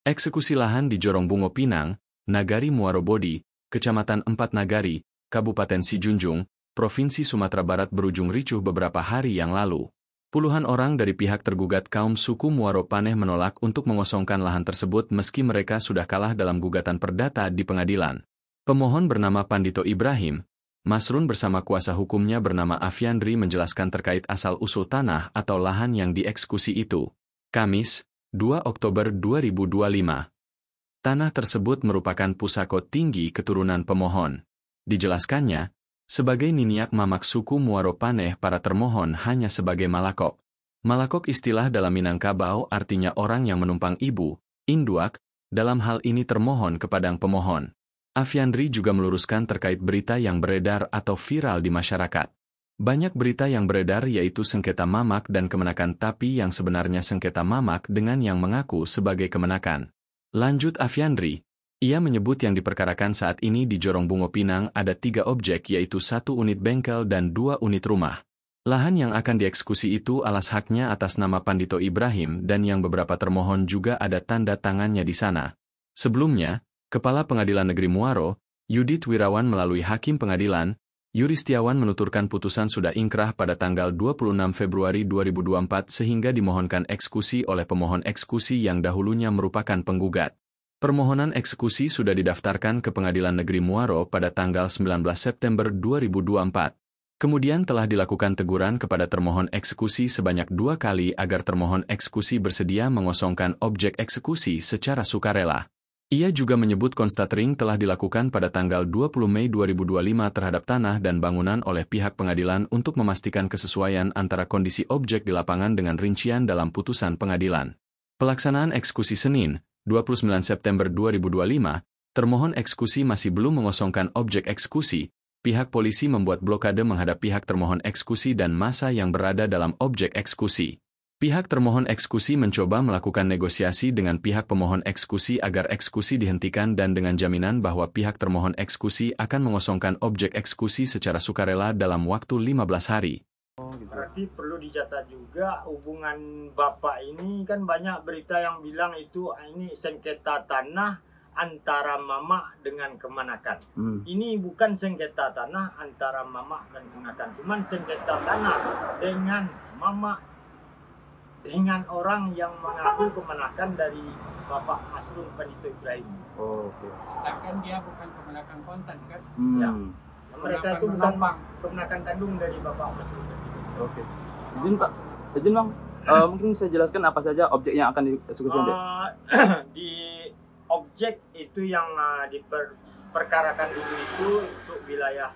Eksekusi lahan di Jorong Bungo Pinang, Nagari Muaro Bodi, Kecamatan Empat Nagari, Kabupaten Sijunjung, Provinsi Sumatera Barat berujung ricuh beberapa hari yang lalu. Puluhan orang dari pihak tergugat kaum suku Muaro Paneh menolak untuk mengosongkan lahan tersebut meski mereka sudah kalah dalam gugatan perdata di pengadilan. Pemohon bernama Pandito Ibrahim, Masrun bersama kuasa hukumnya bernama Afiandri menjelaskan terkait asal-usul tanah atau lahan yang dieksekusi itu. Kamis, 2 Oktober 2025. Tanah tersebut merupakan pusako tinggi keturunan pemohon. Dijelaskannya, sebagai niniak mamak suku Muaro Paneh para termohon hanya sebagai malakok. Malakok istilah dalam Minangkabau artinya orang yang menumpang ibu, induak, dalam hal ini termohon kepada pemohon. Afiandri juga meluruskan terkait berita yang beredar atau viral di masyarakat. Banyak berita yang beredar yaitu sengketa mamak dan kemenakan tapi yang sebenarnya sengketa mamak dengan yang mengaku sebagai kemenakan. Lanjut Afiandri, ia menyebut yang diperkarakan saat ini di Jorong Bungo Pinang ada 3 objek yaitu 1 unit bengkel dan 2 unit rumah. Lahan yang akan dieksekusi itu alas haknya atas nama Pandito Ibrahim dan yang beberapa termohon juga ada tanda tangannya di sana. Sebelumnya, Kepala Pengadilan Negeri Muaro, Yudit Wirawan melalui Hakim Pengadilan, Yuristiawan menuturkan putusan sudah ingkrah pada tanggal 26 Februari 2024 sehingga dimohonkan eksekusi oleh pemohon eksekusi yang dahulunya merupakan penggugat. Permohonan eksekusi sudah didaftarkan ke Pengadilan Negeri Muaro pada tanggal 19 September 2024. Kemudian telah dilakukan teguran kepada termohon eksekusi sebanyak 2 kali agar termohon eksekusi bersedia mengosongkan objek eksekusi secara sukarela. Ia juga menyebut konstatering telah dilakukan pada tanggal 20 Mei 2025 terhadap tanah dan bangunan oleh pihak pengadilan untuk memastikan kesesuaian antara kondisi objek di lapangan dengan rincian dalam putusan pengadilan. Pelaksanaan eksekusi Senin, 29 September 2025, termohon eksekusi masih belum mengosongkan objek eksekusi, pihak polisi membuat blokade menghadap pihak termohon eksekusi dan massa yang berada dalam objek eksekusi. Pihak termohon eksekusi mencoba melakukan negosiasi dengan pihak pemohon eksekusi agar eksekusi dihentikan dan dengan jaminan bahwa pihak termohon eksekusi akan mengosongkan objek eksekusi secara sukarela dalam waktu 15 hari. Berarti perlu dicatat juga hubungan Bapak ini kan banyak berita yang bilang itu ini sengketa tanah antara Mama dengan Kemenakan. Ini bukan sengketa tanah antara Mama dan Kemenakan, cuman sengketa tanah dengan Mama dengan orang yang mengaku kemenakan dari Bapak Masrun Pandito Ibrahim. Oke. Sedangkan dia bukan kemenakan konten kan? Ya. Mereka itu bukan kemenakan kandung dari Bapak Masrun Pandito. Oke. Izin Pak, izin Bang. Mungkin bisa jelaskan apa saja objek yang akan dieksekusi? Di objek itu yang diperkarakan dulu itu untuk wilayah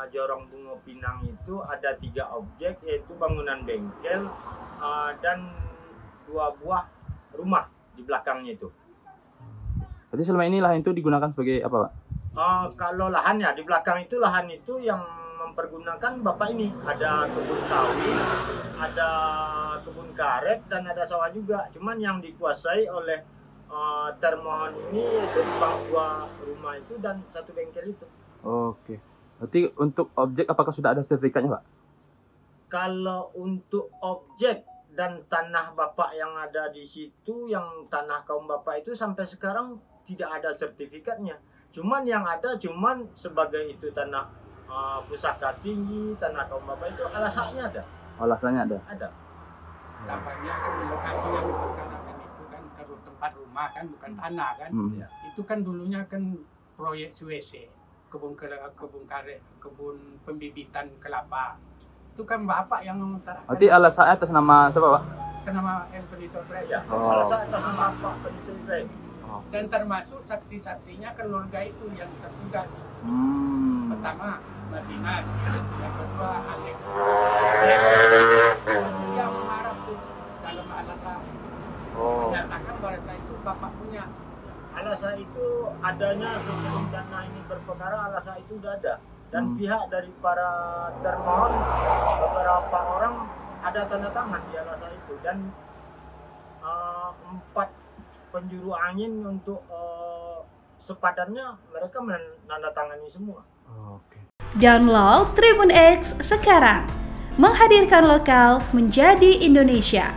Jorong Bungo Pinang itu ada 3 objek yaitu bangunan bengkel dan 2 buah rumah di belakangnya itu. Berarti selama ini lahan itu digunakan sebagai apa, Pak? Kalau lahan ya di belakang itu lahan itu yang mempergunakan Bapak ini ada kebun sawit, ada kebun karet dan ada sawah juga. Cuman yang dikuasai oleh termohon ini itu 2 rumah itu dan 1 bengkel itu. Oke. Berarti untuk objek apakah sudah ada sertifikatnya, Pak? Kalau untuk objek dan tanah Bapak yang ada di situ, yang tanah kaum Bapak itu sampai sekarang tidak ada sertifikatnya. Cuman yang ada cuman sebagai itu tanah pusaka tinggi, tanah kaum Bapak itu alasannya ada. Alasannya ada? Ada. Tampaknya kan lokasi yang diperkarakan itu kan tempat rumah kan, bukan tanah kan. Ya. Itu kan dulunya kan proyek SWC, kebun karet, kebun pembibitan kelapa. Itu kan Bapak yang mengutarakan. Berarti alasannya atas nama siapa, Pak? Nama Pandito Ibrahim. Ya, alasan atas nama Bapak Pandito Ibrahim. Dan termasuk saksi-saksinya keluarga itu yang tergugat. Pertama, Mardinas. Yang kedua, Alek. Dia mengarah tuh dalam alasan. Menyatakan bahwa itu Bapak punya. Alasan itu adanya sebelum dana ini berperkara, alasan itu sudah ada. Dan pihak dari para termohon, beberapa orang ada tanda tangan di alasan itu. Dan 4 penjuru angin untuk sepadannya mereka menandatangani semua. Oke. Download Tribun X sekarang, menghadirkan lokal menjadi Indonesia.